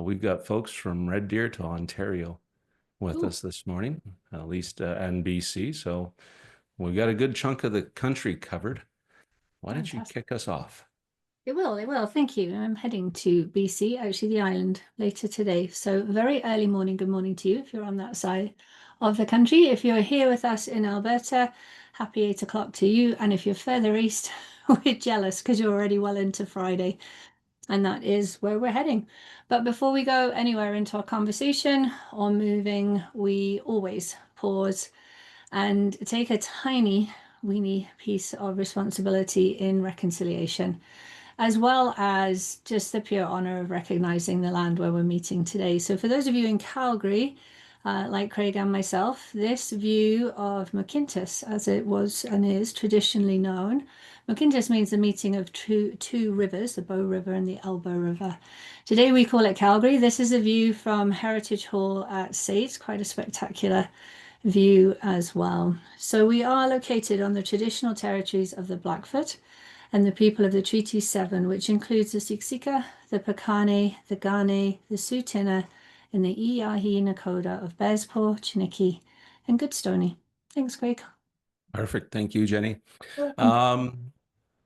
We've got folks from Red Deer to Ontario with Oh, us this morning, at least and BC. So we've got a good chunk of the country covered. Why don't you fantastic. kick us off? It will, it will. Thank you. I'm heading to BC, actually the island, later today. So very early morning. Good morning to you if you're on that side of the country. If you're here with us in Alberta, happy 8 o'clock to you. And if you're further east, we're jealous because you're already well into Friday. And that is where we're heading. But before we go anywhere into our conversation or moving, we always pause and take a tiny, weeny piece of responsibility in reconciliation, as well as just the pure honor of recognizing the land where we're meeting today. So, for those of you in Calgary, like Craig and myself, this view of McKintis, as it was and is traditionally known, McKintis means the meeting of two rivers, the Bow River and the Elbow River. Today we call it Calgary. This is a view from Heritage Hall at SAIT, quite a spectacular view as well. So we are located on the traditional territories of the Blackfoot and the people of the Treaty 7, which includes the Siksika, the Piikani, the Kainai, the Tsuut'ina, and the Îyârhe Nakoda of Bearspaw, Chiniki, and Goodstoney. Thanks, Craig. Perfect. Thank you, Jenny. Welcome. Um,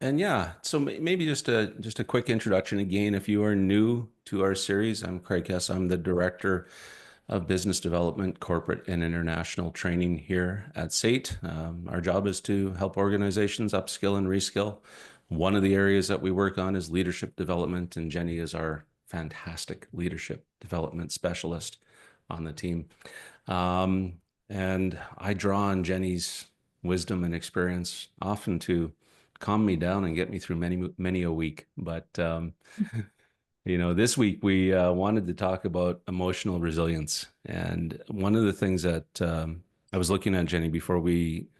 and yeah, so maybe just a quick introduction again. If you are new to our series, I'm Craig Hess. I'm the Director of Business Development, Corporate and International Training here at SAIT. Our job is to help organizations upskill and reskill. One of the areas that we work on is leadership development, and Jenny is our fantastic leadership development specialist on the team. Um, and I draw on Jenny's wisdom and experience often to calm me down and get me through many a week. But this week we wanted to talk about emotional resilience. And one of the things that I was looking at, Jenny, before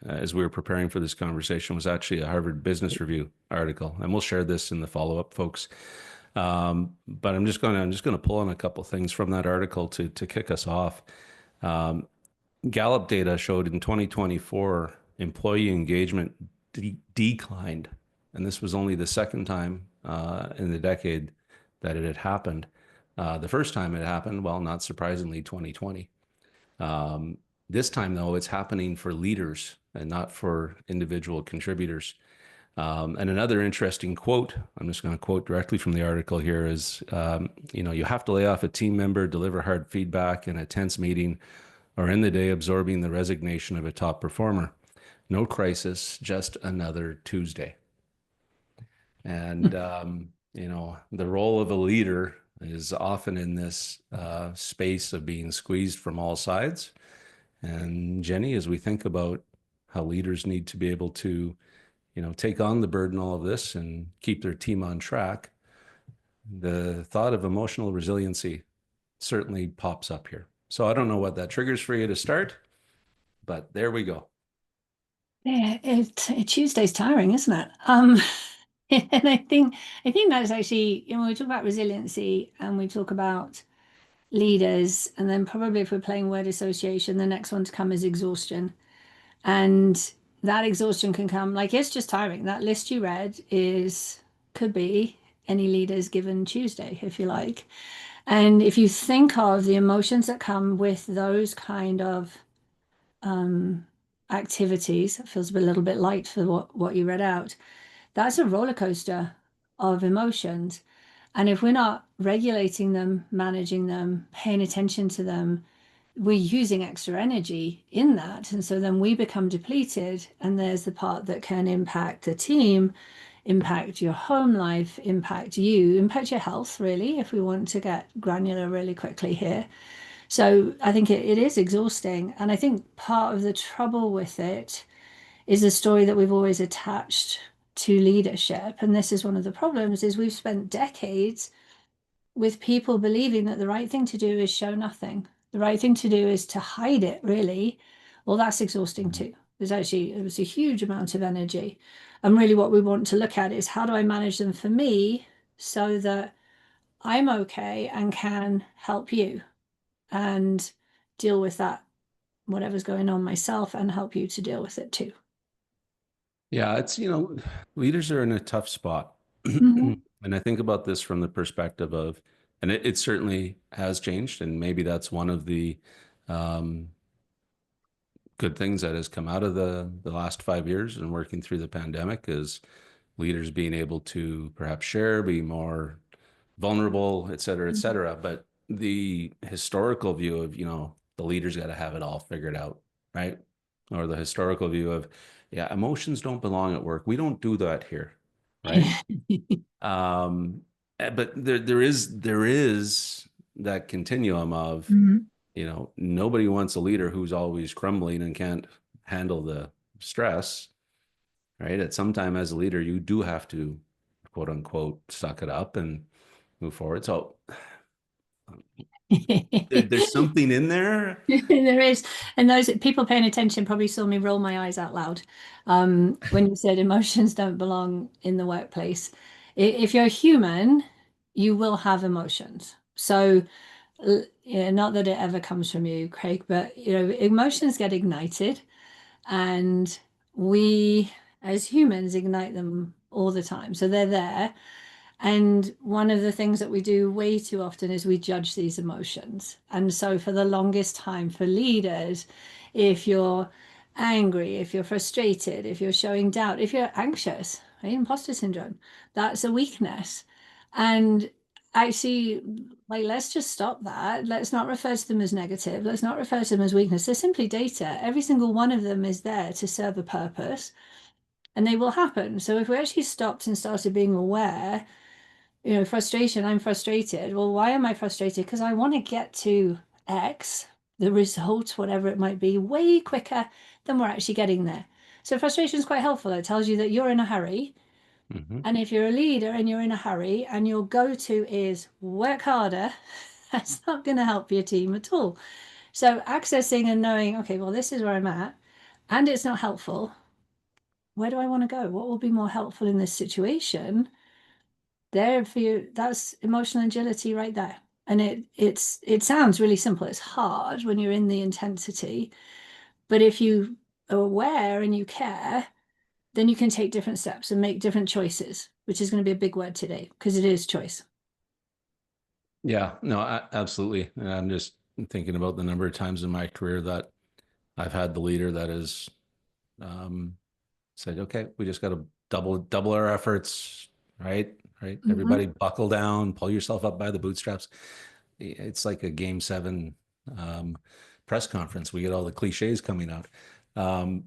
as we were preparing for this conversation, was actually a Harvard Business Review article, and we'll share this in the follow-up, folks. But I'm just gonna pull on a couple things from that article to kick us off. Um, Gallup data showed in 2024 employee engagement declined, and this was only the second time in the decade that it had happened. The first time it happened, well, not surprisingly, 2020. Um, this time, though, it's happening for leaders and not for individual contributors. And another interesting quote, I'm just going to quote directly from the article here, is, you have to lay off a team member, deliver hard feedback in a tense meeting, or end the day absorbing the resignation of a top performer. No crisis, just another Tuesday. And, the role of a leader is often in this space of being squeezed from all sides. And Jenny, as we think about how leaders need to be able to, take on the burden of all of this and keep their team on track, the thought of emotional resiliency certainly pops up here. So I don't know what that triggers for you to start, but there we go. Yeah, Tuesday's tiring, isn't it? And I think that's actually, we talk about resiliency and we talk about leaders, and then probably if we're playing word association, the next one to come is exhaustion. And that exhaustion can come like it's just tiring. That list you read could be any leaders given Tuesday, if you like. And if you think of the emotions that come with those kind of um, activities, it feels a little bit light for what you read out. That's a roller coaster of emotions. And if we're not regulating them, managing them, paying attention to them, we're using extra energy in that. And so then we become depleted. And there's the part that can impact the team, impact your home life, impact you, impact your health, really, if we want to get granular really quickly here. So I think it is exhausting. And I think part of the trouble with it is a story that we've always attached to leadership. And this is one of the problems is we've spent decades with people believing that the right thing to do is show nothing. The right thing to do is to hide it, really. Well, that's exhausting too. It was a huge amount of energy. And really what we want to look at is how do I manage them for me so that I'm okay and can help you and deal with that, whatever's going on myself, and help you to deal with it too. Yeah, leaders are in a tough spot. Mhm. And I think about this from the perspective of And it certainly has changed, and maybe that's one of the um, good things that has come out of the last 5 years and working through the pandemic is leaders being able to perhaps share, be more vulnerable, et cetera, et Mhm. cetera. But the historical view of, the leader's got to have it all figured out, right? Or the historical view of, yeah, emotions don't belong at work. We don't do that here, right? Um, but there is that continuum of, Mhm. nobody wants a leader who's always crumbling and can't handle the stress, right? At some time as a leader, you do have to, quote unquote, suck it up and move forward. So there's something in there. There is, and those people paying attention probably saw me roll my eyes out loud when you said emotions don't belong in the workplace. If you're human, you will have emotions. So, not that it ever comes from you, Craig, but emotions get ignited, and we as humans ignite them all the time. So they're there. And one of the things that we do way too often is we judge these emotions. And so, for the longest time, for leaders, if you're angry, if you're frustrated, if you're showing doubt, if you're anxious, right, imposter syndrome, that's a weakness. And actually, like, let's just stop that. Let's not refer to them as negative. Let's not refer to them as weakness. They're simply data. Every single one of them is there to serve a purpose, and they will happen. So, if we actually stopped and started being aware, frustration, I'm frustrated. Well, why am I frustrated? Because I want to get to X, the result, whatever it might be, way quicker than we're actually getting there. So frustration is quite helpful. It tells you that you're in a hurry. Mhm. And if you're a leader and you're in a hurry and your go-to is work harder, that's not going to help your team at all. So accessing and knowing, okay, well, this is where I'm at, and it's not helpful. Where do I want to go? What will be more helpful in this situation? There for you, that's emotional agility right there. And it sounds really simple. It's hard when you're in the intensity, but if you are aware and you care, then you can take different steps and make different choices, which is going to be a big word today because it is choice. Yeah, no, absolutely. And I'm just thinking about the number of times in my career that I've had the leader that has um, said, "Okay, we just got to double our efforts, right? Right? Everybody Mhm. buckle down, pull yourself up by the bootstraps." It's like a game seven um, press conference. We get all the cliches coming out. Um,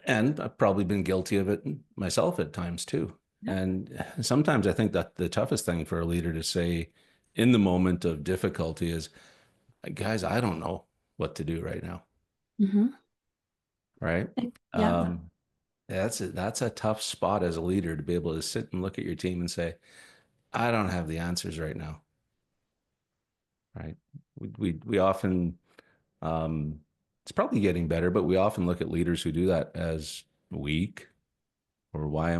and I've probably been guilty of it myself at times too. Yeah. And sometimes I think that the toughest thing for a leader to say in the moment of difficulty is, guys, I don't know what to do right now. Mhm. Right. Yeah. Um, that's a tough spot as a leader to be able to sit and look at your team and say, I don't have the answers right now. Right. We often, um, it's probably getting better, but we often look at leaders who do that as weak, or why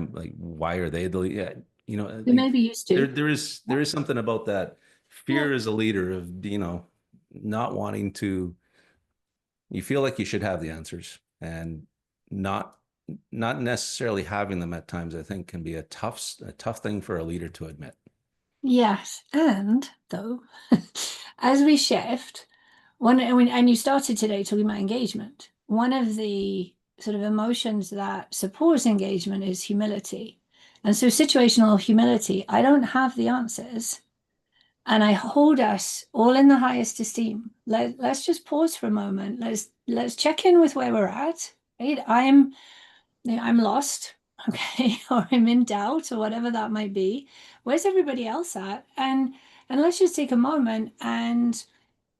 are they the lead? Yeah, You may be used there to. there is something about that Yeah. fear as a leader of not wanting to. You feel like you should have the answers, and not not necessarily having them at times, I think, can be a tough thing for a leader to admit. Yes, and though, as we shift, and you started today talking about engagement. One of the sort of emotions that supports engagement is humility. And so situational humility, I don't have the answers, and I hold us all in the highest esteem. Let's just pause for a moment. Let's check in with where we're at. Right? I'm lost, okay, or I'm in doubt, or whatever that might be. Where's everybody else at? And let's just take a moment and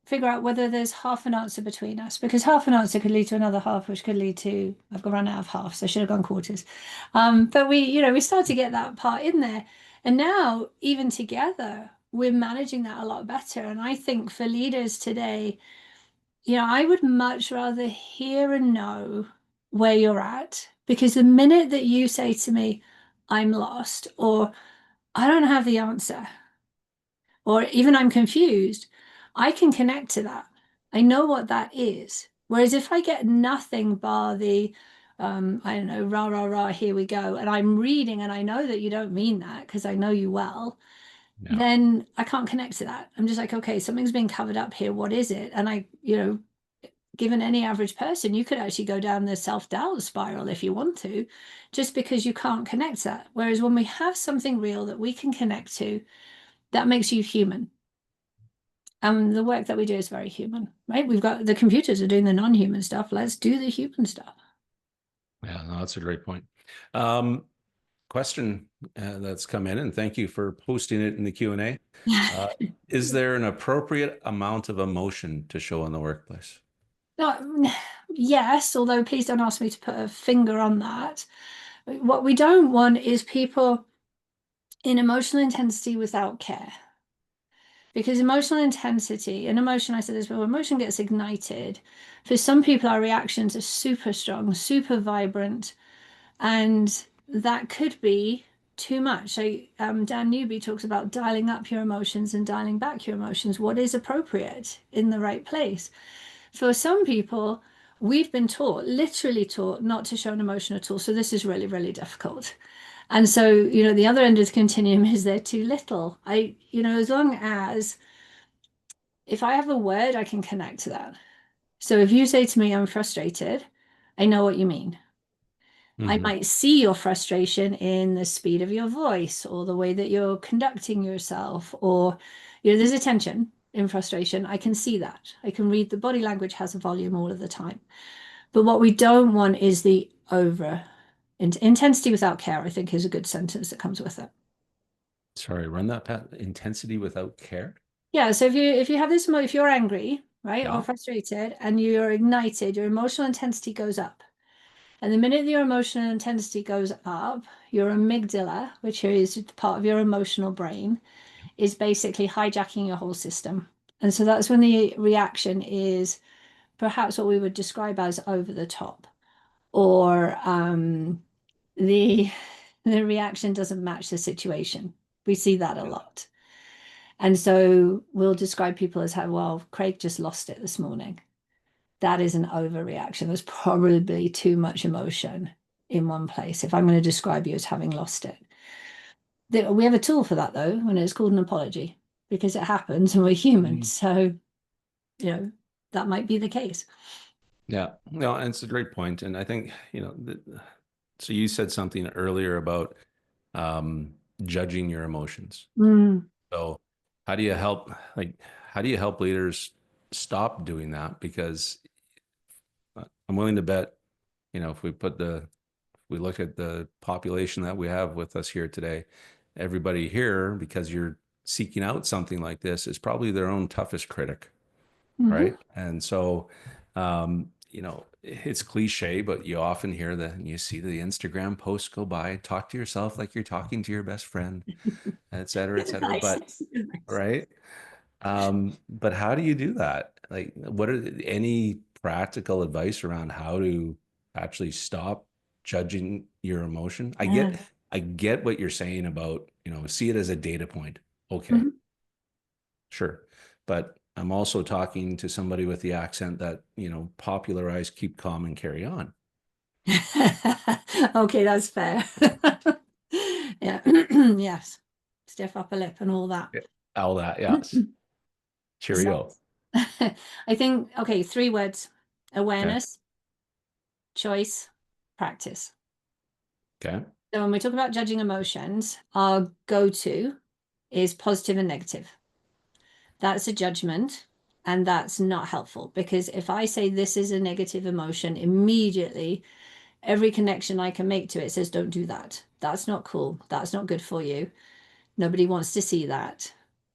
figure out whether there's half an answer between us, because half an answer could lead to another half, which could lead to I've run out of half, so I should have gone quarters. But we start to get that part in there, and now even together we're managing that a lot better. And I think for leaders today, I would much rather hear and know where you're at, because the minute that you say to me, I'm lost, or I don't have the answer, or even I'm confused, I can connect to that. I know what that is. Whereas if I get nothing bar the, I don't know, rah, rah, rah, here we go, and I'm reading and I know that you don't mean that because I know you well, Yeah. then I can't connect to that. I'm just like, okay, something's being covered up here. What is it? And given any average person, you could actually go down the self-doubt spiral if you want to, just because you can't connect that. Whereas when we have something real that we can connect to, that makes you human. And the work that we do is very human, right? We've got the computers are doing the non-human stuff. Let's do the human stuff. Yeah, no, that's a great point. Question that's come in, and thank you for posting it in the Q&A. Uh, is there an appropriate amount of emotion to show in the workplace? Yes, although please don't ask me to put a finger on that. What we don't want is people in emotional intensity without care. Because emotional intensity and emotion, I said this before, emotion gets ignited. For some people, our reactions are super strong, super vibrant, and that could be too much. So Dan Newby talks about dialing up your emotions and dialing back your emotions. What is appropriate in the right place? For some people, we've been taught, literally taught, not to show an emotion at all. So this is really, really difficult. And so, the other end of the continuum is they're too little. As long as if I have a word, I can connect to that. So if you say to me, I'm frustrated, I know what you mean. I Mhm. might see your frustration in the speed of your voice or the way that you're conducting yourself, or, there's a tension in frustration. I can see that. I can read the body language has a volume all of the time. But what we don't want is the over intensity without care, I think is a good sentence that comes with it. Sorry, run that pat intensity without care. Yeah, so if you have this if you're angry, right, or Yeah. frustrated and you're ignited, your emotional intensity goes up. And the minute your emotional intensity goes up, your amygdala, which is part of your emotional brain, is basically hijacking your whole system. And so that's when the reaction is perhaps what we would describe as over the top, or the the reaction doesn't match the situation. We see that a lot. And so we'll describe people as how, well, Craig just lost it this morning. That is an overreaction. There's probably too much emotion in one place if I'm going to describe you as having lost it. We have a tool for that though, and it's called an apology because it happens and we're human. Mm. So, you know, that might be the case. Yeah, no, and it's a great point. And I think, so you said something earlier about um, judging your emotions. Mm. So like, how do you help leaders stop doing that? Because I'm willing to bet, if we look at the population that we have with us here today, everybody here, because you're seeking out something like this, is probably their own toughest critic, Mhm. right? And so, it's cliche, but you often hear you see the Instagram posts go by, talk to yourself like you're talking to your best friend, et cetera, et cetera. Nice. But, right. But how do you do that? Like, what are any practical advice around how to actually stop judging your emotion? Yeah. I get what you're saying about, see it as a data point. Okay, Mhm. sure. But I'm also talking to somebody with the accent that, popularized keep calm and carry on. Okay, that's fair. Yeah. Yes. Stiff upper lip and all that. Yeah. All that, yes. So Cheerio. I think, okay, three words: Okay. awareness, choice, practice. Okay. So when we talk about judging emotions, our go-to is positive and negative. That's a judgment, and that's not helpful because if I say this is a negative emotion, immediately every connection I can make to it says, don't do that. That's not cool. That's not good for you. Nobody wants to see that.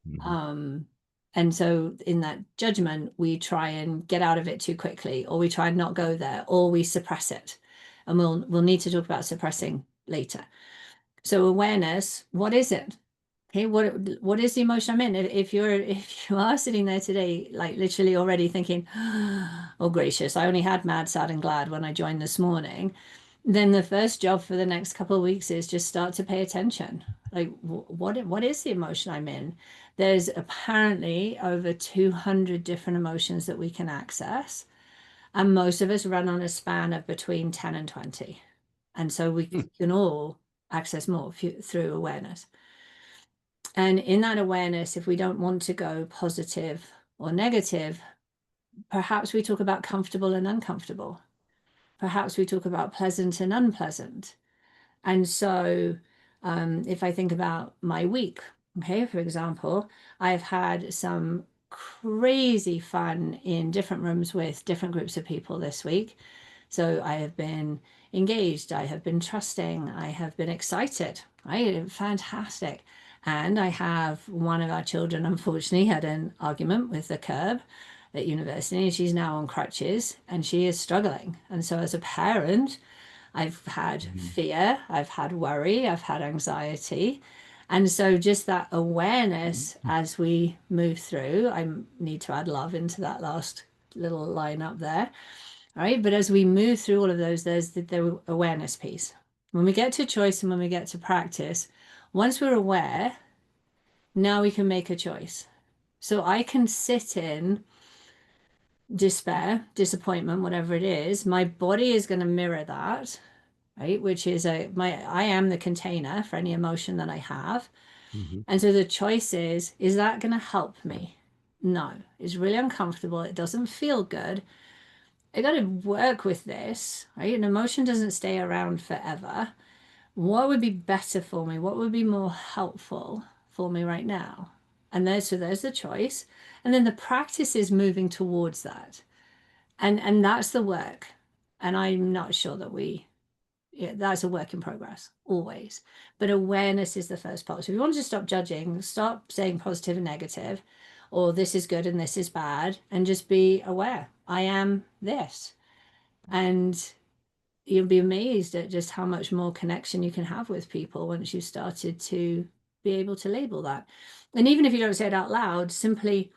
Mhm. Um, and so in that judgment, we try and get out of it too quickly, or we try and not go there, or we suppress it. And we'll need to talk about suppressing later. So awareness, what is it? Okay, what is the emotion I'm in? If you are sitting there today, like literally already thinking, oh gracious, I only had mad, sad, and glad when I joined this morning, then the first job for the next couple of weeks is just start to pay attention. Like what is the emotion I'm in? There's apparently over 200 different emotions that we can access, and most of us run on a span of between 10 and 20. And so we Hmm. can all access more through awareness. And in that awareness, if we don't want to go positive or negative, perhaps we talk about comfortable and uncomfortable. Perhaps we talk about pleasant and unpleasant. And so, if I think about my week, okay, for example, I've had some crazy fun in different rooms with different groups of people this week. So I have been engaged, I have been trusting, I have been excited, right? Fantastic. And I have one of our children, unfortunately, had an argument with the curb at university, and she's now on crutches and she is struggling. And so, as a parent, I've had Mhm. fear, I've had worry, I've had anxiety. And so, just that awareness as we move through, I need to add love into that last little line up there. All right. But as we move through all of those, there's the awareness piece. When we get to choice and when we get to practice, once we're aware, now we can make a choice. So I can sit in despair, disappointment, whatever it is. My body is going to mirror that, right? Which is I am the container for any emotion that I have. Mhm. And so the choice is that going to help me? No, it's really uncomfortable. It doesn't feel good. I got to work with this, right? An emotion doesn't stay around forever. What would be better for me? What would be more helpful for me right now? And there's the choice. And then the practice is moving towards that. And that's the work. And I'm not sure that that's a work in progress always. But awareness is the first part. So if you want to stop judging, stop saying positive and negative, or this is good and this is bad, and just be aware. I am this. And you'll be amazed at just how much more connection you can have with people once you've started to be able to label that. And even if you don't say it out loud, simply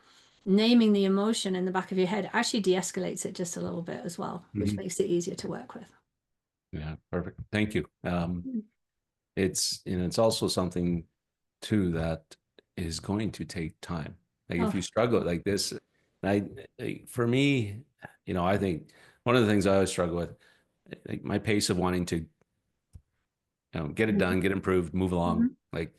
naming the emotion in the back of your head actually de-escalates it just a little bit as well, which Mhm. makes it easier to work with. Yeah, perfect. Thank you. Mm. It's also something too that is going to take time. Like if Oh, you struggle like this, for me, I think one of the things I always struggle with, like my pace of wanting to, get it done, get improved, move along, mhm. like,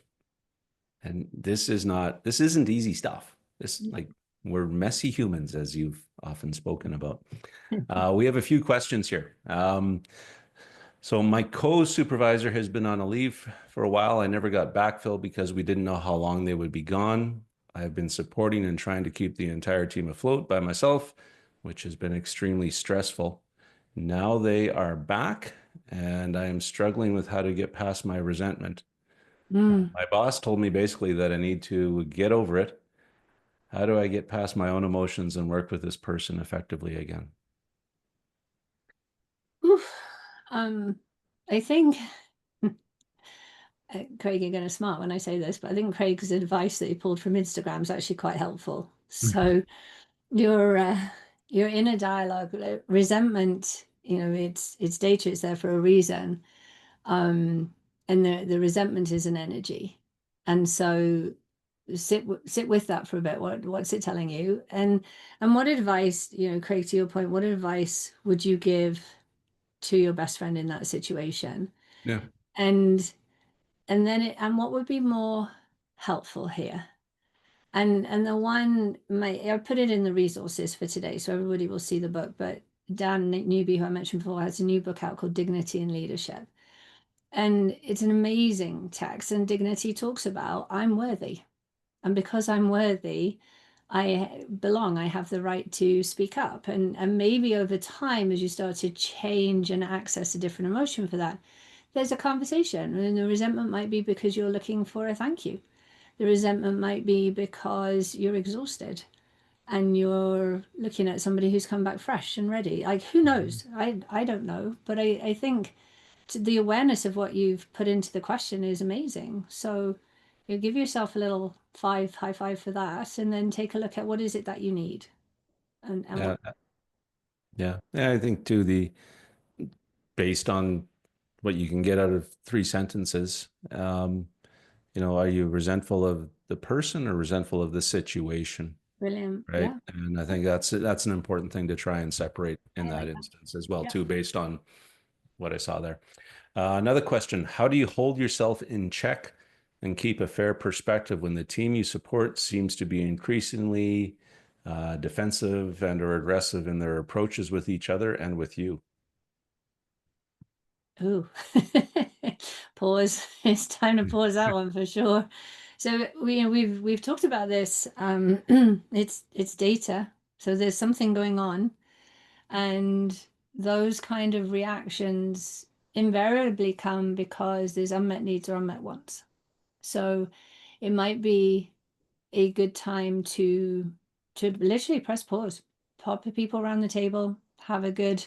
and this isn't easy stuff. This like we're messy humans, as you've often spoken about. We have a few questions here. So my co-supervisor has been on a leave for a while. I never got backfill because we didn't know how long they would be gone. I've been supporting and trying to keep the entire team afloat by myself, which has been extremely stressful. Now they are back, and I am struggling with how to get past my resentment. Mm. My boss told me basically that I need to get over it. How do I get past my own emotions and work with this person effectively again? Oof. Um, I think Craig, you're going to smart when I say this, but I think Craig's advice that he pulled from Instagram is actually quite helpful. So your your inner dialogue, resentment, it's data, it's there for a reason. Um, and the resentment is an energy. And so sit with that for a bit. What's it telling you? And what advice, Craig, to your point, what advice would you give to your best friend in that situation? Yeah. And and what would be more helpful here? And the one I put it in the resources for today, so everybody will see the book. But Dan Newby, who I mentioned before, has a new book out called Dignity and Leadership. And it's an amazing text. And Dignity talks about I'm worthy. And because I'm worthy, I belong. I have the right to speak up. And maybe over time, as you start to change and access a different emotion for that, there's a conversation. And the resentment might be because you're looking for a thank you. The resentment might be because you're exhausted and you're looking at somebody who's come back fresh and ready. Like, who knows? I don't know. But I think the awareness of what you've put into the question is amazing. So you give yourself a little high five for that, and then take a look at what is it that you need and Yeah. what. Yeah. Yeah. I think too, based on what you can get out of three sentences, are you resentful of the person or resentful of the situation? Brilliant. Right. Yeah. And I think that's an important thing to try and separate in I that like that. instance as well, Yeah. too, based on what I saw there. Another question: how do you hold yourself in check and keep a fair perspective when the team you support seems to be increasingly defensive and or aggressive in their approaches with each other and with you? Ooh, pause. It's time to pause that one for sure. So we've talked about this. It's data. So there's something going on, and those kind of reactions invariably come because there's unmet needs or unmet wants. So it might be a good time to literally press pause, pop the people around the table, have a good.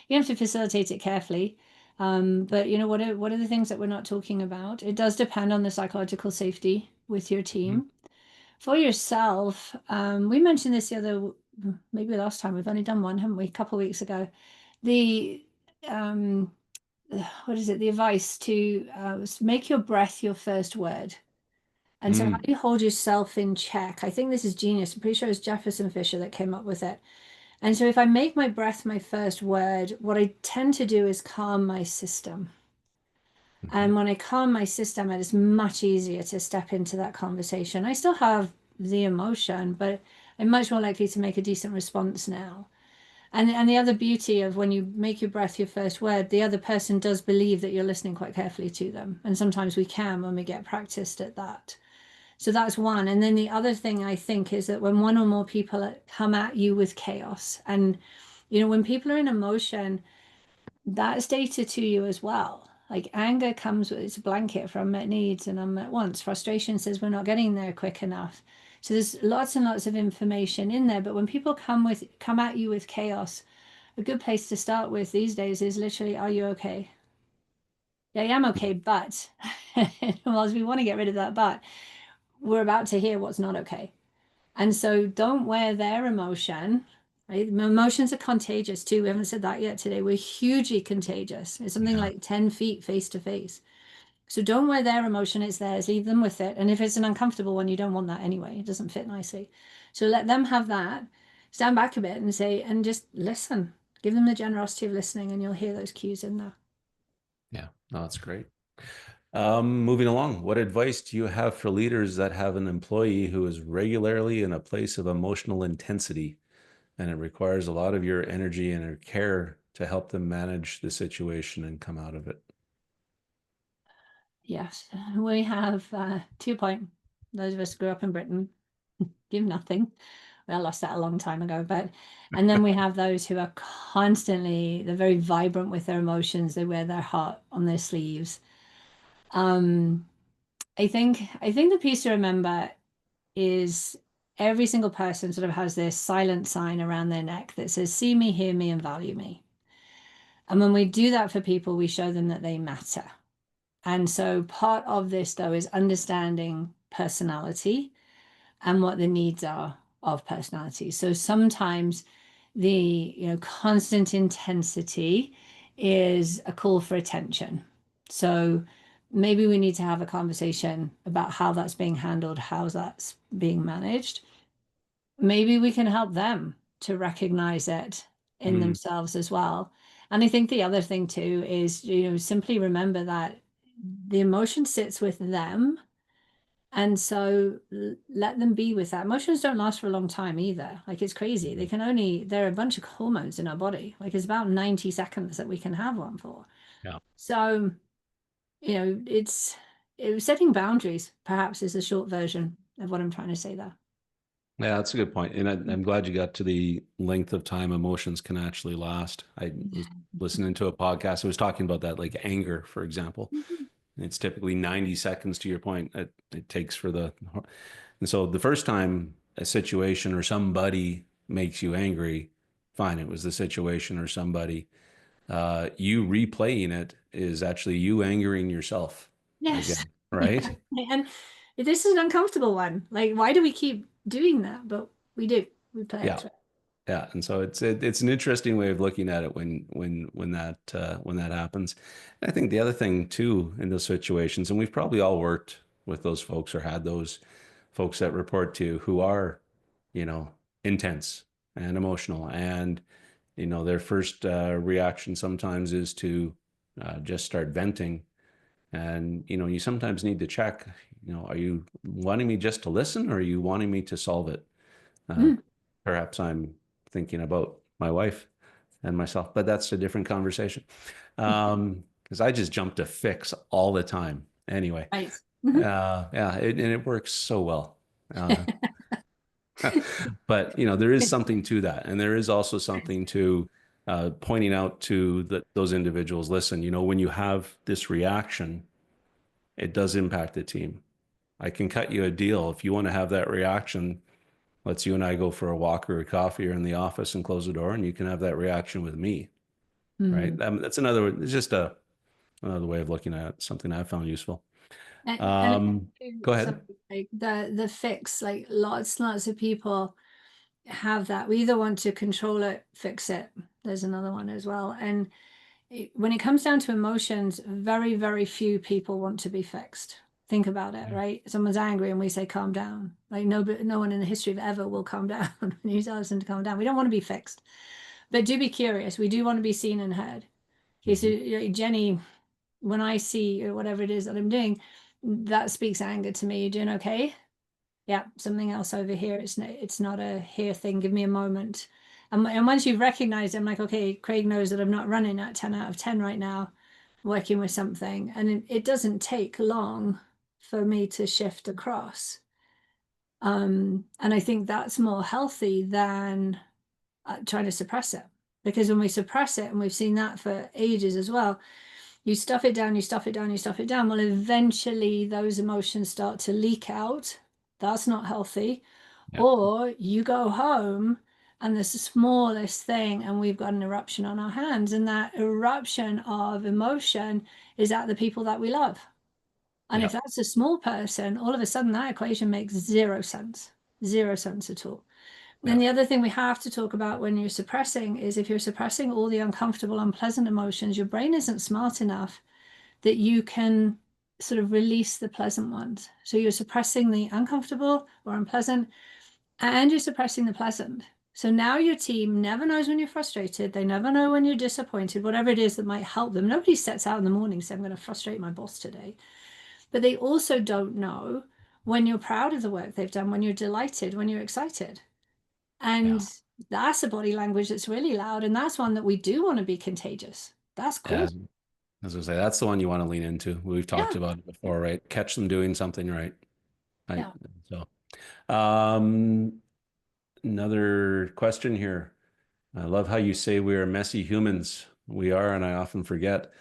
You have to facilitate it carefully. But what are the things that we're not talking about? It does depend on the psychological safety with your Mhm. team. For yourself, we mentioned this the other, maybe last time. We've only done one, haven't we? A couple of weeks ago. The um, what is it? The advice to make your breath your first word. And so, how Mm. do you hold yourself in check? I think this is genius. I'm pretty sure it was Jefferson Fisher that came up with it. And so, if I make my breath my first word, what I tend to do is calm my system. Mhm. And when I calm my system, it is much easier to step into that conversation. I still have the emotion, but I'm much more likely to make a decent response now. And the other beauty of when you make your breath your first word, the other person does believe that you're listening quite carefully to them. And sometimes we can when we get practiced at that. So that's one. And then the other thing I think is that when one or more people come at you with chaos, and when people are in emotion, that's data to you as well. Like anger comes with it's a blanket for unmet needs and unmet wants. Frustration says we're not getting there quick enough. So there's lots and lots of information in there. But when people come at you with chaos, a good place to start with these days is literally, are you okay? Yeah, I am okay, but whilst we want to get rid of that but, we're about to hear what's not okay. And so don't wear their emotion, right? Emotions are contagious too. We haven't said that yet today. We're hugely contagious. It's something Yeah. like 10 feet face to face. So don't wear their emotion, it's theirs. Leave them with it. And if it's an uncomfortable one, you don't want that anyway. It doesn't fit nicely. So let them have that. Stand back a bit and say, and just listen. Give them the generosity of listening, and you'll hear those cues in there. Yeah. No, that's great. Moving along, what advice do you have for leaders that have an employee who is regularly in a place of emotional intensity and it requires a lot of your energy and your care to help them manage the situation and come out of it? Yes, we have 2 point. Those of us grew up in Britain, give nothing. Well, I lost that a long time ago, but and then we have those who are constantly, they're very vibrant with their emotions. They wear their heart on their sleeves. Um, I think the piece to remember is every single person sort of has this silent sign around their neck that says, see me, hear me, and value me. And when we do that for people, we show them that they matter. And so part of this, though, is understanding personality and what the needs are of personality. So sometimes the constant intensity is a call for attention. So maybe we need to have a conversation about how that's being handled, how that's being managed. Maybe we can help them to recognize it in Mm. themselves as well. And I think the other thing too is, simply remember that the emotion sits with them. And so let them be with that. Emotions don't last for a long time either. Like it's crazy. There are a bunch of hormones in our body. Like it's about 90 seconds that we can have one for. Yeah. So, it was setting boundaries, perhaps, is a short version of what I'm trying to say there. Yeah, that's a good point. And I'm glad you got to the length of time emotions can actually last. I was listening to a podcast. I was talking about that, like anger, for example. It's typically 90 seconds to your point. It takes for the, and so the first time a situation or somebody makes you angry, fine, it was the situation or somebody. You replaying it is actually you angering yourself Yes. again, right? And this is an uncomfortable one. Like, why do we keep doing that? But we do. We play it Yeah. through. Yeah, and so it's an interesting way of looking at it when that happens. And I think the other thing too in those situations, and we've probably all worked with those folks or had those folks that report to you who are, you know, intense and emotional, and their first reaction sometimes is to just start venting, and you sometimes need to check. are you wanting me just to listen, or are you wanting me to solve it? Uh, Mm. Perhaps I'm thinking about my wife and myself, but that's a different conversation. Because I just jump to fix all the time. Anyway, Right. Mhm. yeah, and it works so well. Uh, but there is something to that, and there is also something to pointing out to those individuals. Listen, when you have this reaction, it does impact the team. I can cut you a deal if you want to have that reaction. Let's you and I go for a walk or a coffee or in the office and close the door, and you can have that reaction with me, right? Mm. That's it's just another way of looking at it, something I found useful. And I think Go ahead. something like the fix, like lots of people have that. We either want to control it, fix it. There's another one as well. And when it comes down to emotions, very few people want to be fixed. Think about it, Yeah. right? Someone's angry and we say, calm down. Like no one in the history of ever will calm down when you tell them to calm down. We don't want to be fixed, but do be curious. We do want to be seen and heard. Okay, so Mhm. Jenny, when I see whatever it is that I'm doing, that speaks anger to me. You're doing okay? Yeah, something else over here. It's not a here thing. Give me a moment. And once you've recognized it, I'm like, okay, Craig knows that I'm not running at 10 out of 10 right now, working with something. And it doesn't take long for me to shift across. And I think that's more healthy than trying to suppress it. Because when we suppress it, and we've seen that for ages as well, you stuff it down, you stuff it down, you stuff it down. Well, eventually those emotions start to leak out. That's not healthy. Yep. Or you go home and there's the smallest thing, and we've got an eruption on our hands. And that eruption of emotion is at the people that we love. And if Yep. that's a small person, all of a sudden that equation makes zero sense at all. And Yep. the other thing we have to talk about when you're suppressing is if you're suppressing all the uncomfortable, unpleasant emotions, your brain isn't smart enough that you can sort of release the pleasant ones. So you're suppressing the uncomfortable or unpleasant, and you're suppressing the pleasant. So now your team never knows when you're frustrated. They never know when you're disappointed, whatever it is that might help them. Nobody sets out in the morning saying, I'm going to frustrate my boss today. But they also don't know when you're proud of the work they've done, when you're delighted, when you're excited. Yeah. And that's a body language that's really loud. And that's one that we do want to be contagious. That's Yeah. cool. As I say, that's the one you want to lean into. We've talked Yeah. about it before, right? Catch them doing something right. Right. Yeah. So, um, another question here. I love how you say we are messy humans. We are, and I often forget.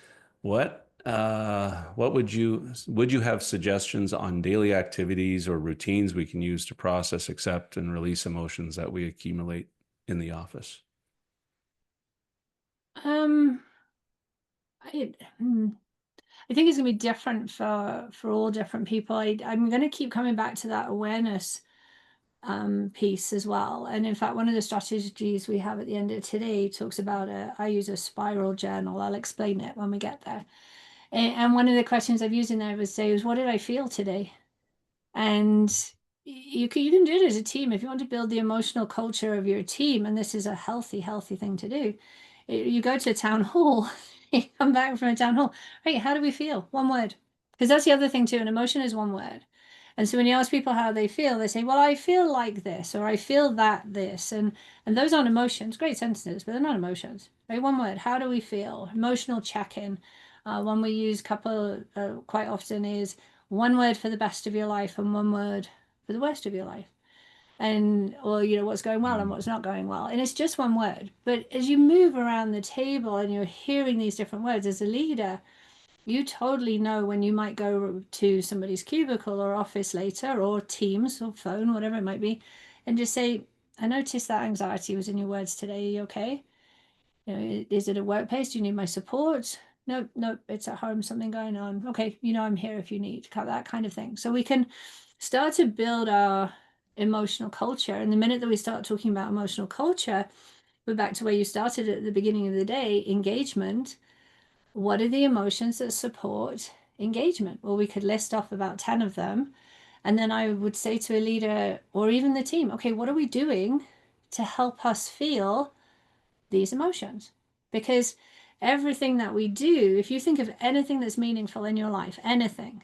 What would you have suggestions on daily activities or routines we can use to process, accept, and release emotions that we accumulate in the office? Um, I, hmm, I think it's gonna be different for all different people. I'm gonna keep coming back to that awareness piece as well. And in fact, one of the strategies we have at the end of today talks about I use a spiral journal. I'll explain it when we get there. And one of the questions I've used in there was say, what did I feel today? And you can do it as a team if you want to build the emotional culture of your team, and this is a healthy thing to do. You go to a town hall, you come back from a town hall, right? How do we feel? One word, because that's the other thing too. An emotion is one word. And so when you ask people how they feel, they say, "Well, I feel like this," or "I feel that this," and those aren't emotions. Great sentences, but they're not emotions. Right? One word. How do we feel? Emotional check-in. One we use couple quite often is one word for the best of your life and one word for the worst of your life, and or what's going well and Mm. what's not going well, and it's just one word. But as you move around the table and you're hearing these different words as a leader, you totally know when you might go to somebody's cubicle or office later, or Teams or phone, whatever it might be, and just say, I noticed that anxiety was in your words today. Are you okay? Is it a workplace? Do you need my support? No, no, it's at home, something going on. Okay, I'm here if you need, that kind of thing. So we can start to build our emotional culture. And the minute that we start talking about emotional culture, we're back to where you started at the beginning of the day, engagement. What are the emotions that support engagement? Well, we could list off about 10 of them. And then I would say to a leader or even the team, okay, what are we doing to help us feel these emotions? Because everything that we do, if you think of anything that's meaningful in your life, anything,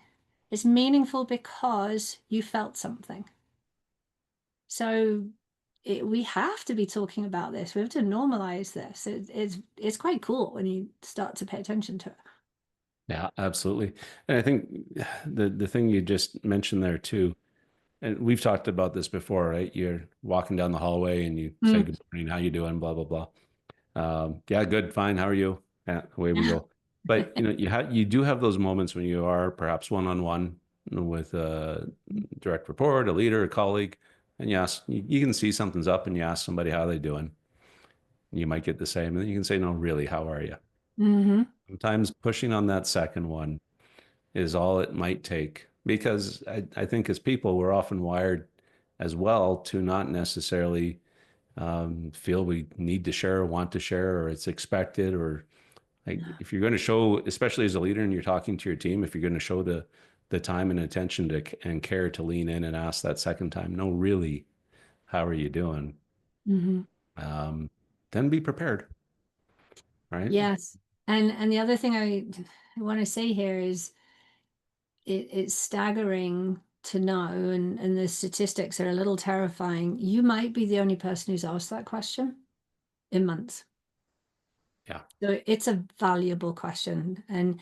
It's meaningful because you felt something. So we have to be talking about this. We have to normalize this. It's quite cool when you start to pay attention to it. Yeah, absolutely. And I think the thing you just mentioned there too, and we've talked about this before, right? You're walking down the hallway and you say Mm. good morning, how you doing, blah blah blah. Yeah, good, fine. How are you? Yeah, away we go. But you do have those moments when you are perhaps one on one with a direct report, a leader, a colleague, and you can see something's up, and you ask somebody how they doing. You might get the same, and then you can say, "No, really, how are you?" Hmm. Sometimes pushing on that second one is all it might take because I think as people, we're often wired as well to not necessarily feel we need to share or want to share or it's expected or like if you're going to show, especially as a leader and you're talking to your team, if you're going to show the time and attention to and care to lean in and ask that second time, no, really, how are you doing? Hmm. Um, then be prepared, right? Yes. And the other thing I want to say here is it's staggering to know, and the statistics are a little terrifying. You might be the only person who's asked that question in months. Yeah. So it's a valuable question. And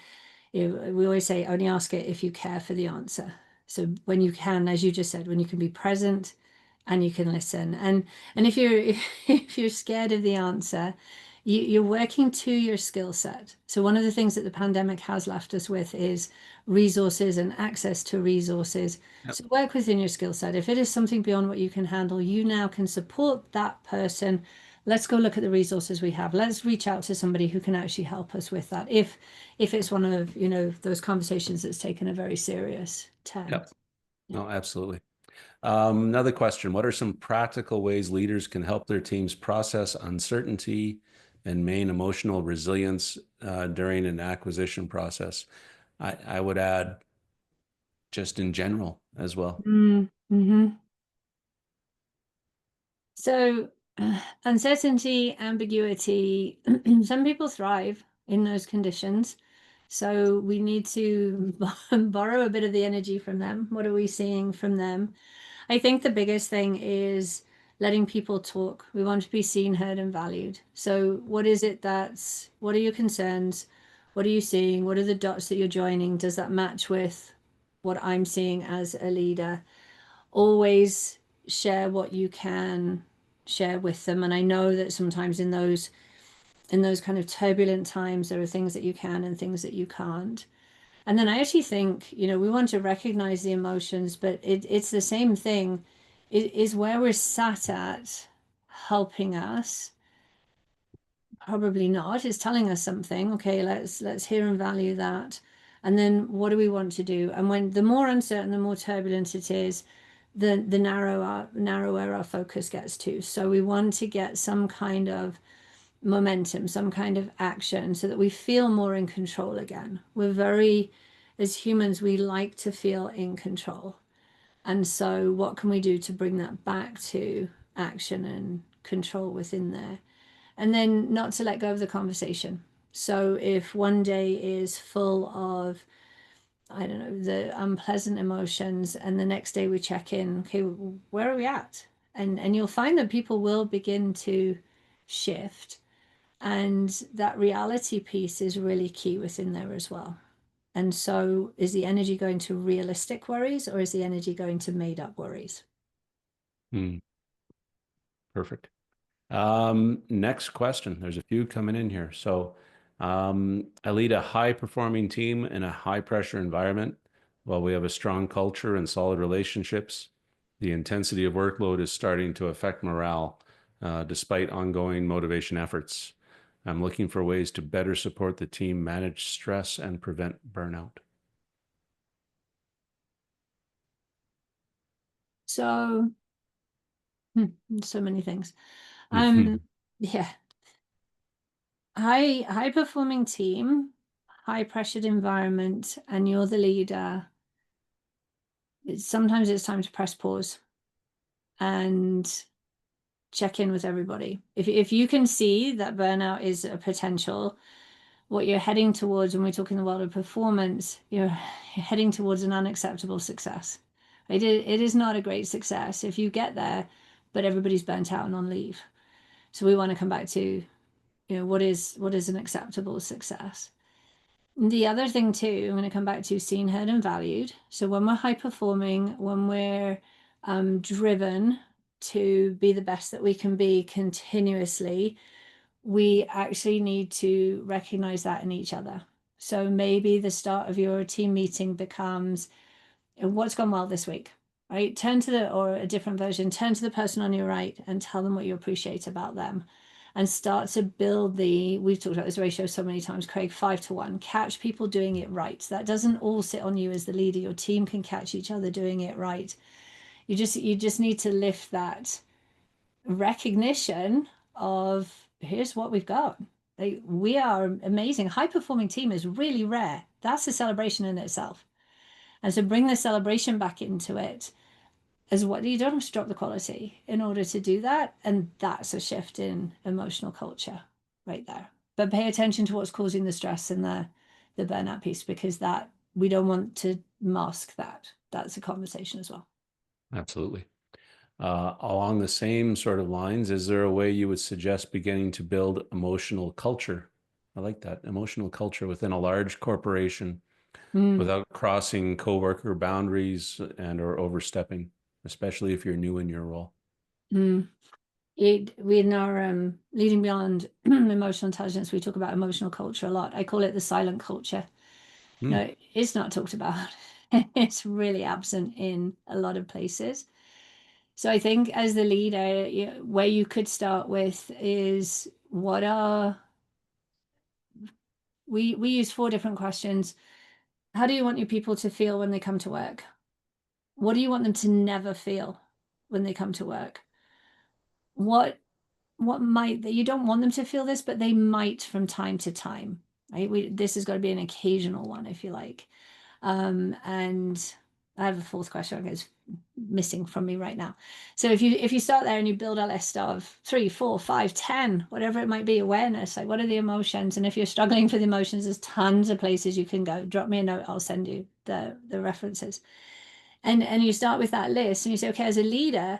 we always say only ask it if you care for the answer. So when you can, as you just said, when you can be present and you can listen. And if you're if you're scared of the answer, you're working to your skill set. So one of the things that the pandemic has left us with is resources and access to resources. Yep. So work within your skill set. If it is something beyond what you can handle, you now can support that person. Let's go look at the resources we have. Let's reach out to somebody who can actually help us with that. If it's one of, those conversations that's taken a very serious turn. Yep. Yeah. No, absolutely. Another question. What are some practical ways leaders can help their teams process uncertainty and maintain emotional resilience during an acquisition process? I would add just in general as well. Mm-hmm. So, uncertainty, ambiguity, some people thrive in those conditions. So, we need to borrow a bit of the energy from them. What are we seeing from them? I think the biggest thing is letting people talk. We want to be seen, heard, and valued. So, what are your concerns? What are you seeing? What are the dots that you're joining? Does that match with what I'm seeing as a leader? Always share what you can share with them. And I know that sometimes in those kind of turbulent times, there are things that you can and things that you can't. And then I actually think, we want to recognize the emotions, but it's the same thing. It is where we're sat at helping us. Probably not. It's telling us something. Okay, let's hear and value that. And then what do we want to do? And when the more uncertain, the more turbulent it is, the narrower our focus gets to. So we want to get some kind of momentum, some kind of action so that we feel more in control again. As humans, we like to feel in control. And so what can we do to bring that back to action and control within there? And then not to let go of the conversation. So if one day is full of, I don't know, the unpleasant emotions, and the next day we check in, okay, where are we at? And you'll find that people will begin to shift. And that reality piece is really key within there as well. And so is the energy going to realistic worries or is the energy going to made up worries? Hmm, perfect. Next question. There's a few coming in here. So, I lead a high performing team in a high pressure environment. While we have a strong culture and solid relationships, the intensity of workload is starting to affect morale, despite ongoing motivation efforts. I'm looking for ways to better support the team, manage stress, and prevent burnout. So, so many things. Mhm. Yeah, high performing team, high pressured environment, and you're the leader. Sometimes it's time to press pause and check in with everybody. If you can see that burnout is a potential, what you're heading towards when we talk in the world of performance, you're heading towards an unacceptable success. It is not a great success if you get there, but everybody's burnt out and on leave. So we want to come back to, what is an acceptable success? The other thing too, I'm going to come back to seen, heard, and valued. So when we're high performing, when we're driven to be the best that we can be continuously, we actually need to recognize that in each other. So maybe the start of your team meeting becomes what's gone well this week, right? Or a different version, turn to the person on your right and tell them what you appreciate about them and start to build we've talked about this ratio so many times, Craig, 5-1. Catch people doing it right. That doesn't all sit on you as the leader. Your team can catch each other doing it right. You just need to lift that recognition of here's what we've got. We are amazing. High performing team is really rare. That's a celebration in itself. And so bring the celebration back into it as what you don't have to drop the quality in order to do that. And that's a shift in emotional culture right there. But pay attention to what's causing the stress and the burnout piece, because that we don't want to mask that. That's a conversation as well. Absolutely. Along the same sort of lines, is there a way you would suggest beginning to build emotional culture? I like that, emotional culture within a large corporation Mm, without crossing coworker boundaries and or overstepping, especially if you're new in your role. mm. We in our leading beyond emotional intelligence, we talk about emotional culture a lot. I call it the silent culture. Hmm. No, it's not talked about. It's really absent in a lot of places. So I think as the leader, where you could start with is we use 4 different questions. How do you want your people to feel when they come to work? What do you want them to never feel when they come to work? What might you don't want them to feel this, but they might from time to time, right? This has got to be an occasional one, if you like. And I have a fourth question that is missing from me right now. So if you start there and you build a list of 3, 4, 5, 10, whatever it might be, awareness, like what are the emotions? And if you're struggling for the emotions, there's tons of places you can go. Drop me a note, I'll send you the references. And you start with that list and you say, okay, as a leader,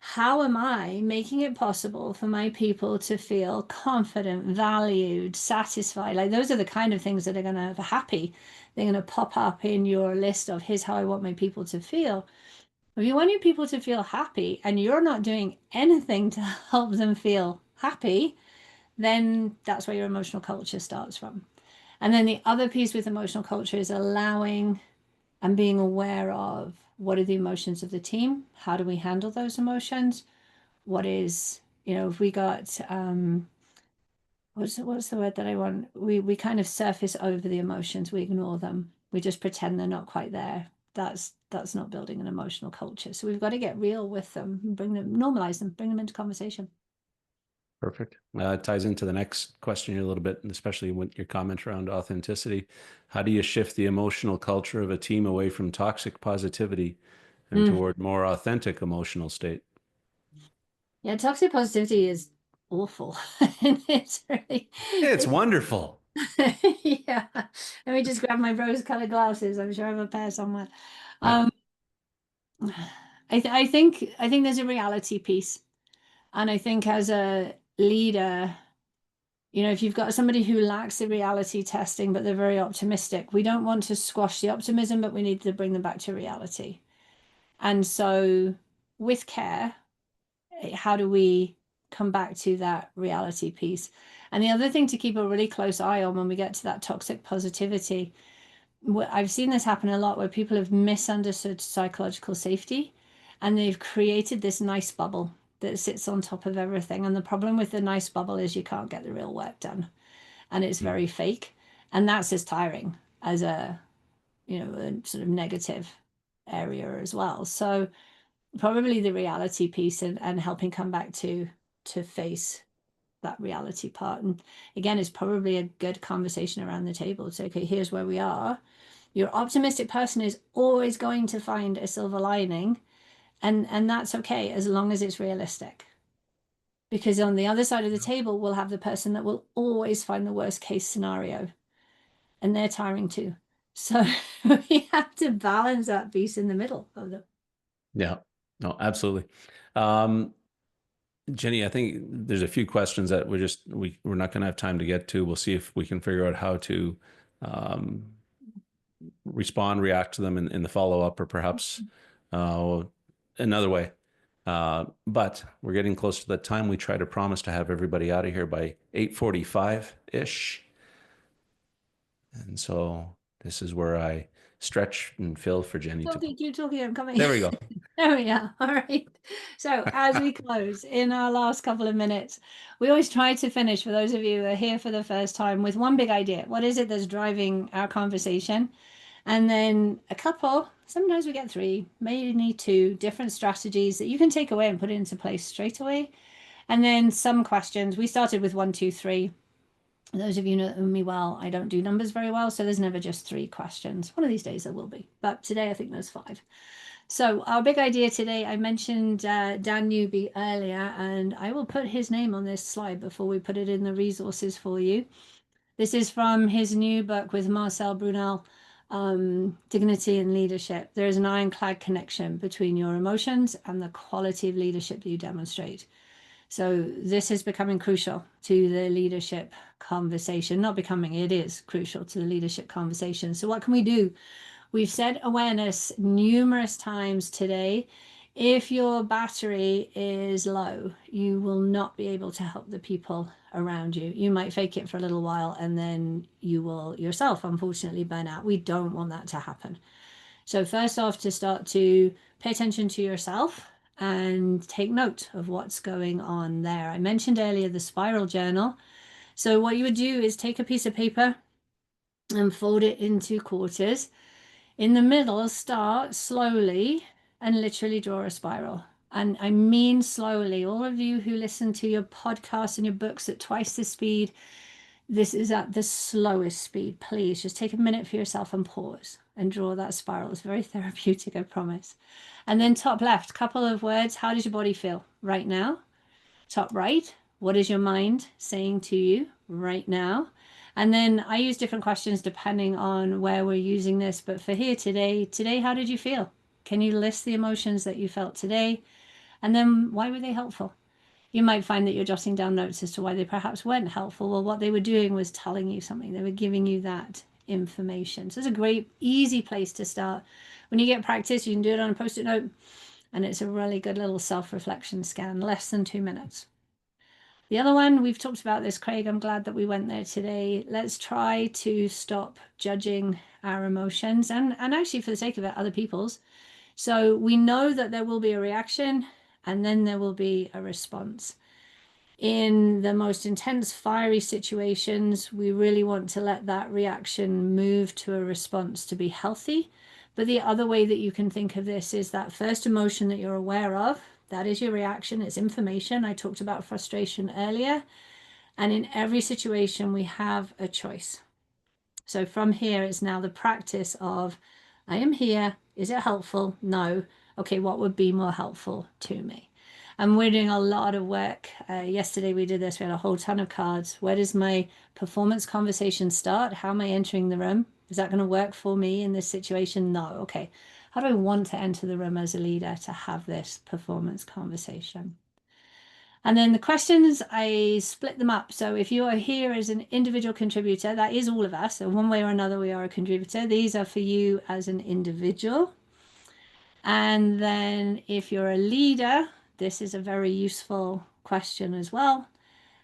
how am I making it possible for my people to feel confident, valued, satisfied? Like those are the kind of things that are going to happy. They're going to pop up in your list of here's how I want my people to feel. If you want your people to feel happy and you're not doing anything to help them feel happy, then that's where your emotional culture starts from. And then the other piece with emotional culture is allowing and being aware of what are the emotions of the team? How do we handle those emotions? What is, if we got what's the word that I want? We kind of surface over the emotions, we ignore them. We just pretend they're not quite there. That's not building an emotional culture. So we've got to get real with them, normalize them, bring them into conversation. Perfect. It ties into the next question a little bit, and especially with your comment around authenticity. How do you shift the emotional culture of a team away from toxic positivity and Mm. toward more authentic emotional state? Yeah, toxic positivity is awful. It's really, It's wonderful. yeah. Let me just grab my rose-colored glasses. I'm sure I have a pair somewhere. Yeah. Um, I think there's a reality piece, and I think as a leader, if you've got somebody who lacks the reality testing, but they're very optimistic, we don't want to squash the optimism, but we need to bring them back to reality. And so, with care, how do we come back to that reality piece? And the other thing to keep a really close eye on when we get to that toxic positivity, I've seen this happen a lot where people have misunderstood psychological safety and they've created this nice bubble that sits on top of everything. And the problem with the nice bubble is you can't get the real work done and it's very fake. And that's as tiring as a sort of negative area as well. So probably the reality piece and helping come back to face that reality part. And again, it's probably a good conversation around the table. It's okay, here's where we are. Your optimistic person is always going to find a silver lining, and that's okay as long as it's realistic. because on the other side of the table, we'll have the person that will always find the worst case scenario, and they're tiring too. So we have to balance that piece in the middle of them. Yeah, no, absolutely. Um, Jenny, I think there's a few questions that we're not going to have time to get to. We'll see if we can figure out how to um, react to them in the follow up, or perhaps another way. But we're getting close to that time. We try to promise to have everybody out of here by 8:45 ish, and so this is where I stretch and fill for Jenny to. Keep talking, I'm coming. There we go. There we are. All right. So as we close in our last couple of minutes, we always try to finish, for those of you who are here for the first time, with one big idea. What is it that's driving our conversation? And then a couple, sometimes we get three, maybe two different strategies that you can take away and put into place straight away. And then some questions. We started with 1, 2, 3. Those of you know me well, I don't do numbers very well, so there's never just 3 questions. One of these days there will be, but today I think there's 5. So our big idea today, I mentioned Dan Newby earlier, and I will put his name on this slide before we put it in the resources for you. This is from his new book with Marcel Brunel, Dignity and Leadership. There is an ironclad connection between your emotions and the quality of leadership that you demonstrate. So this is becoming crucial to the leadership conversation. Not becoming, it is crucial to the leadership conversation. So what can we do? We've said awareness numerous times today. If your battery is low, you will not be able to help the people around you. You might fake it for a little while, and then you will yourself, unfortunately, burn out. We don't want that to happen. So first off, to start to pay attention to yourself and take note of what's going on there. I mentioned earlier the spiral journal. So what you would do is take a piece of paper and fold it into quarters. In the middle, start slowly and literally draw a spiral. And I mean slowly. All of you who listen to your podcasts and your books at twice the speed, this is at the slowest speed. Please just take a minute for yourself and pause and draw that spiral. It's very therapeutic, I promise. And then top left, couple of words. How does your body feel right now? Top right, what is your mind saying to you right now? And then I use different questions depending on where we're using this. But for here today, how did you feel? Can you list the emotions that you felt today? And then why were they helpful? You might find that you're jotting down notes as to why they perhaps weren't helpful. Well, what they were doing was telling you something. They were giving you that information. So it's a great, easy place to start. When you get practice, you can do it on a post-it note, and it's a really good little self-reflection scan, less than 2 minutes. The other one, we've talked about this, Craig. I'm glad that we went there today. Let's try to stop judging our emotions and actually, for the sake of it, other people's. So we know that there will be a reaction and then there will be a response. In the most intense, fiery situations, we really want to let that reaction move to a response to be healthy. But the other way that you can think of this is that first emotion that you're aware of, that is your reaction, it's information. I talked about frustration earlier. And in every situation, we have a choice. So from here, it's now the practice of, I am here. Is it helpful? No. Okay, what would be more helpful to me? And we're doing a lot of work. Yesterday we did this. We had a whole ton of cards. Where does my performance conversation start? How am I entering the room? Is that going to work for me in this situation? No. Okay. How do I want to enter the room as a leader to have this performance conversation? And then the questions, I split them up. So if you are here as an individual contributor, that is all of us. So one way or another, we are a contributor. These are for you as an individual. And then if you're a leader, this is a very useful question as well.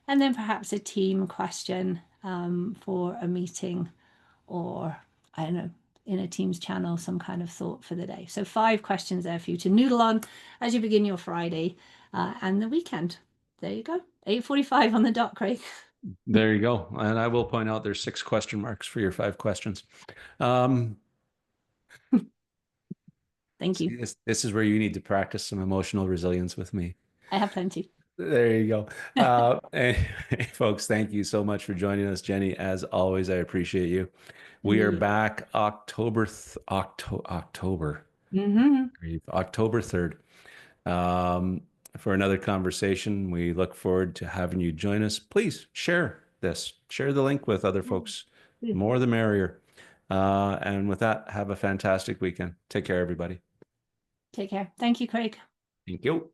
And then perhaps a team question for a meeting, or I don't know, in a Teams channel, some kind of thought for the day. So 5 questions there for you to noodle on as you begin your Friday and the weekend. There you go. 8:45 on the dot, Craig. There you go. And I will point out there's 6 question marks for your 5 questions. Thank you. This is where you need to practice some emotional resilience with me. I have plenty. There you go. Anyway, folks, thank you so much for joining us, Jenny. As always, I appreciate you. We are back October 3rd. for another conversation. We look forward to having you join us. Please share this, share the link with other folks. Yeah. More the merrier. And with that, have a fantastic weekend. Take care, everybody. Take care. Thank you, Craig. Thank you.